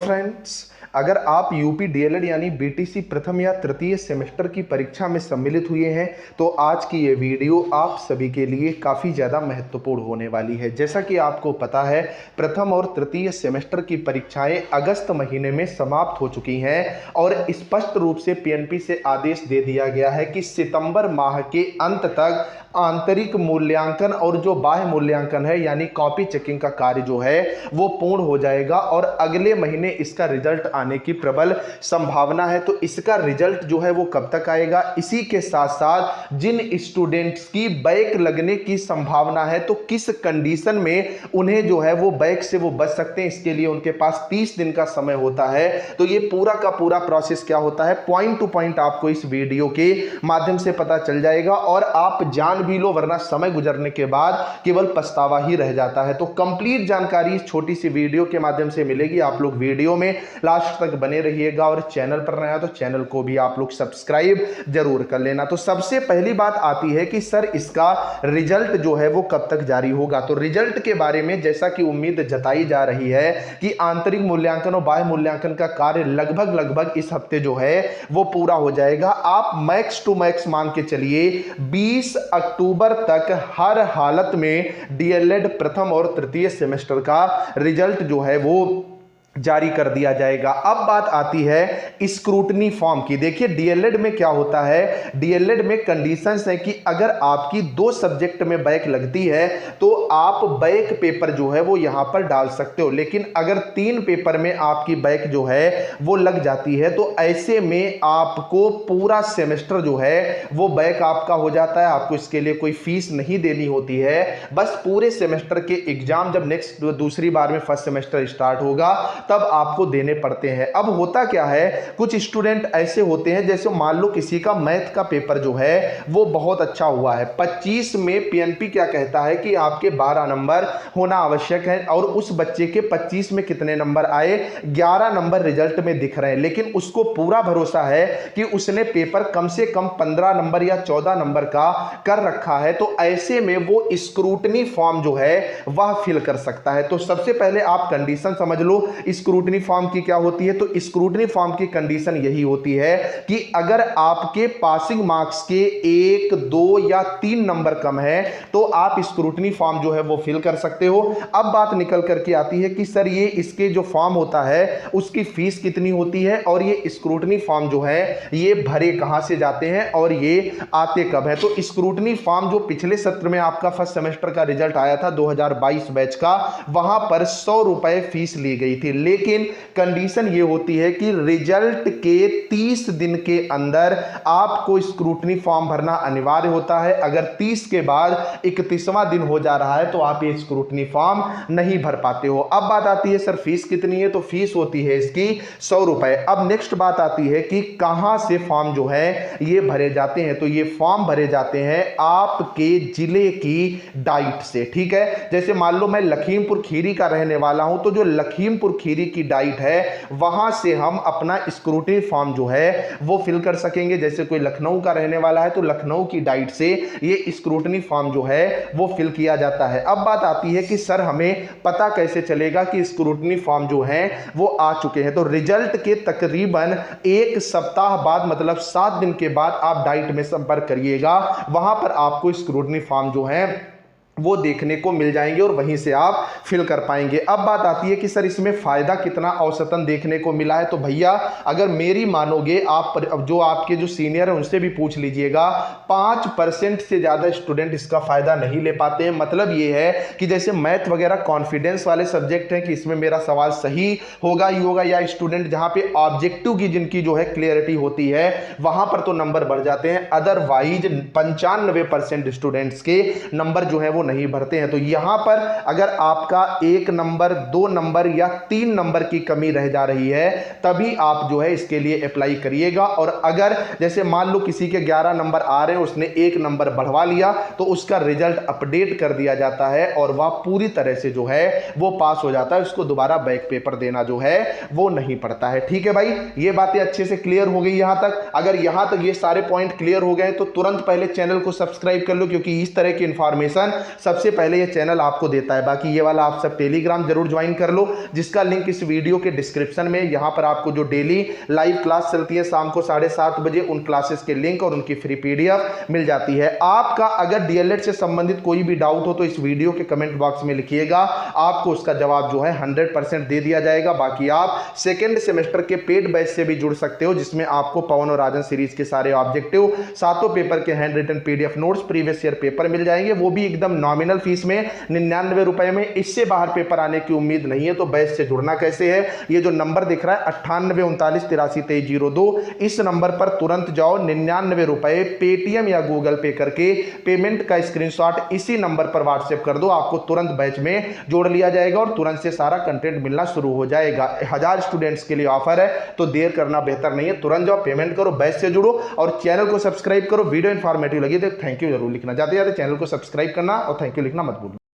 Friends, अगर आप UP DElEd यानी बीटीसी प्रथम या तृतीय सेमेस्टर की परीक्षा में सम्मिलित हुए हैं तो आज की ये वीडियो आप सभी के लिए काफ़ी ज़्यादा महत्वपूर्ण होने वाली है। जैसा कि आपको पता है, प्रथम और तृतीय सेमेस्टर की परीक्षाएं अगस्त महीने में समाप्त हो चुकी हैं और स्पष्ट रूप से पीएनपी से आदेश दे दिया गया है कि सितंबर माह के अंत तक आंतरिक मूल्यांकन और जो बाह्य मूल्यांकन है यानी कॉपी चेकिंग का कार्य जो है वो पूर्ण हो जाएगा और अगले महीने इसका रिजल्ट आने की प्रबल संभावना है। तो इसका रिजल्ट जो है वो कब तक आएगा, इसी के साथ साथ जिन स्टूडेंट्स की बैक लगने की संभावना है तो किस कंडीशन में उन्हें जो है वो बैक से वो बच सकते हैं, इसके लिए उनके पास 30 दिन का समय होता है। तो ये पूरा का पूरा प्रोसेस क्या होता है, पॉइंट टू पॉइंट आपको इस वीडियो के माध्यम से पता चल जाएगा और आप जान भी लो, वरना समय गुजरने के बाद केवल पछतावा ही रह जाता है। तो कंप्लीट जानकारी इस छोटी सी वीडियो के माध्यम से मिलेगी। आप लोग वीडियो में लास्ट तक बने रहिएगा और चैनल पर नया तो चैनल को भी आप लोग सब्सक्राइब जरूर कर लेना। तो सबसे पहली बात आती है कि सर इसका रिजल्ट जो है वो कब तक जारी होगा। तो रिजल्ट के बारे में जैसा कि उम्मीद जताई जा रही है कि आंतरिक मूल्यांकन और बाह्य मूल्यांकन का कार्य लगभग इस हफ्ते जो है वो पूरा हो जाएगा। आप मैक्स टू मैक्स मान के चलिए 20 अक्टूबर तक हर हालत में डीएलएड प्रथम और तृतीय सेमेस्टर का रिजल्ट जो है वो जारी कर दिया जाएगा। अब बात आती है स्क्रूटनी फॉर्म की। देखिए डीएलएड में क्या होता है, डीएलएड में कंडीशंस है कि अगर आपकी 2 सब्जेक्ट में बैक लगती है तो आप बैक पेपर जो है वो यहां पर डाल सकते हो, लेकिन अगर 3 पेपर में आपकी बैक जो है वो लग जाती है तो ऐसे में आपको पूरा सेमेस्टर जो है वो बैक आपका हो जाता है। आपको इसके लिए कोई फीस नहीं देनी होती है, बस पूरे सेमेस्टर के एग्जाम जब नेक्स्ट दूसरी बार में फर्स्ट सेमेस्टर स्टार्ट होगा तब आपको देने पड़ते हैं। अब होता क्या है, कुछ स्टूडेंट ऐसे होते हैं जैसे मान लो किसी का मैथ का पेपर जो है वो बहुत अच्छा हुआ है, 25 में पीएनपी क्या कहता है कि आपके 12 नंबर होना आवश्यक है और उस बच्चे के 25 में कितने नंबर आए, 11 नंबर रिजल्ट में दिख रहे हैं, लेकिन उसको पूरा भरोसा है कि उसने पेपर कम से कम 15 नंबर या 14 नंबर का कर रखा है। तो ऐसे में वो स्क्रूटनी फॉर्म जो है वह फिल कर सकता है। तो सबसे पहले आप कंडीशन समझ लो स्क्रूटनी फॉर्म की क्या होती है। तो स्क्रूटनी फॉर्म की कंडीशन यही होती है कि अगर आपके पासिंग मार्क्स के 1, 2 या 3 नंबर कम है तो आप स्क्रूटनी फॉर्म जो है वो फिल कर सकते हो। अब बात निकल करके आती है कि सर ये इसके जो फॉर्म होता है उसकी फीस कितनी होती है और ये स्क्रूटनी फॉर्म जो है ये भरे कहां से जाते हैं और ये आते कब है। तो स्क्रूटनी फॉर्म जो पिछले सत्र में आपका फर्स्ट सेमेस्टर का रिजल्ट आया था 2022 बैच का, वहां पर 100 रुपए फीस ली गई थी, लेकिन कंडीशन ये होती है कि रिजल्ट के 30 दिन के अंदर आपको स्क्रूटनी फॉर्म भरना अनिवार्य होता है। अगर 30 के बाद 31वां दिन हो जा रहा है तो आप ये स्क्रूटनी फॉर्म नहीं भर पाते हो। अब बात आती है सर फीस कितनी है, तो फीस होती है इसकी 100 रुपए। अब नेक्स्ट बात आती है कि कहां से फॉर्म जो है ये भरे जाते हैं। तो ये फॉर्म भरे जाते हैं आपके जिले की डाइट से, ठीक है। जैसे मान लो मैं लखीमपुर खीरी का रहने वाला हूं तो जो लखीमपुर खीरी की डाइट है वहां से हम अपना स्क्रूटनी फॉर्म जो है वो फिल कर सकेंगे। जैसे कोई लखनऊ का रहने वाला है तो लखनऊ की डाइट से ये स्क्रूटनी फॉर्म जो है वो फिल किया जाता है। अब बात आती है कि सर हमें पता कैसे चलेगा कि स्क्रूटनी फॉर्म जो है वो आ चुके हैं। तो रिजल्ट के तकरीबन 1 सप्ताह बाद मतलब 7 दिन के बाद आप डाइट में संपर्क करिएगा, वहां पर आपको स्क्रूटनी फॉर्म जो है वो देखने को मिल जाएंगे और वहीं से आप फिल कर पाएंगे। अब बात आती है कि सर इसमें फायदा कितना औसतन देखने को मिला है। तो भैया अगर मेरी मानोगे आप जो आपके जो सीनियर है उनसे भी पूछ लीजिएगा, 5% से ज्यादा स्टूडेंट इसका फायदा नहीं ले पाते हैं। मतलब ये है कि जैसे मैथ वगैरह कॉन्फिडेंस वाले सब्जेक्ट हैं कि इसमें मेरा सवाल सही होगा ही होगा, या स्टूडेंट जहां पे ऑब्जेक्टिव की जिनकी जो है क्लियरिटी होती है वहां पर तो नंबर बढ़ जाते हैं, अदरवाइज 95% स्टूडेंट्स के नंबर जो है वो नहीं भरते हैं। तो यहां पर अगर आपका 1 नंबर 2 नंबर या 3 नंबर की कमी रह जा रही है तभी आप जो है इसके लिए अप्लाई करिएगा। और अगर जैसे मान लो किसी के 11 नंबर आ रहे हैं, उसने 1 नंबर बढ़वा लिया तो उसका रिजल्ट अपडेट कर दिया जाता है और वह पूरी तरह से जो है वो पास हो जाता है, उसको दोबारा बैक पेपर देना जो है वो नहीं पड़ता है। ठीक है भाई, ये बातें अच्छे से क्लियर हो गई यहां तक। अगर यहां तक ये सारे पॉइंट क्लियर हो गए तो तुरंत पहले चैनल को सब्सक्राइब कर लो, क्योंकि इस तरह की इंफॉर्मेशन सबसे पहले ये चैनल आपको देता है। बाकी ये वाला आप सब टेलीग्राम जरूर ज्वाइन कर लो, जिसका लिंक इस वीडियो के डिस्क्रिप्शन में। यहाँ पर आपको जो डेली लाइव क्लास चलती है शाम को 7:30 बजे, उन क्लासेस के लिंक और उनकी फ्री पीडीएफ मिल जाती है। आपका अगर डीएलएड से संबंधित कोई भी डाउट हो तो इस वीडियो के कमेंट बॉक्स में लिखिएगा, आपको उसका जवाब जो है 100% दे दिया जाएगा। बाकी आप सेकेंड सेमेस्टर के पेड बैच से भी जुड़ सकते हो, जिसमें आपको पवन और राजन सीरीज के सारे ऑब्जेक्टिव, सातों पेपर के handwritten PDF notes, previous year paper मिल जाएंगे, वो भी एकदम नॉमिनल फीस में 99 रुपए में। इससे बाहर पेपर आने की उम्मीद नहीं है। तो बैच से जुड़ना कैसे है, ये जो नंबर दिख रहा है 9839832302, इस नंबर पर तुरंत जाओ, 99 रुपए पेटीएम या गूगल पे करके पेमेंट का स्क्रीनशॉट इसी नंबर पर व्हाट्सएप कर दो, आपको तुरंत बैच में जोड़ लिया जाएगा और तुरंत से सारा कंटेंट मिलना शुरू हो जाएगा। 1000 स्टूडेंट्स के लिए ऑफर है, तो देर करना बेहतर नहीं है। तुरंत जाओ, पेमेंट करो, बैच से जुड़ो और चैनल को सब्सक्राइब करो। वीडियो इंफॉर्मेटिव लगी तो थैंक यू जरूर लिखना। जाते जाते चैनल को सब्सक्राइब करना और थैंक यू लिखना मत भूलना।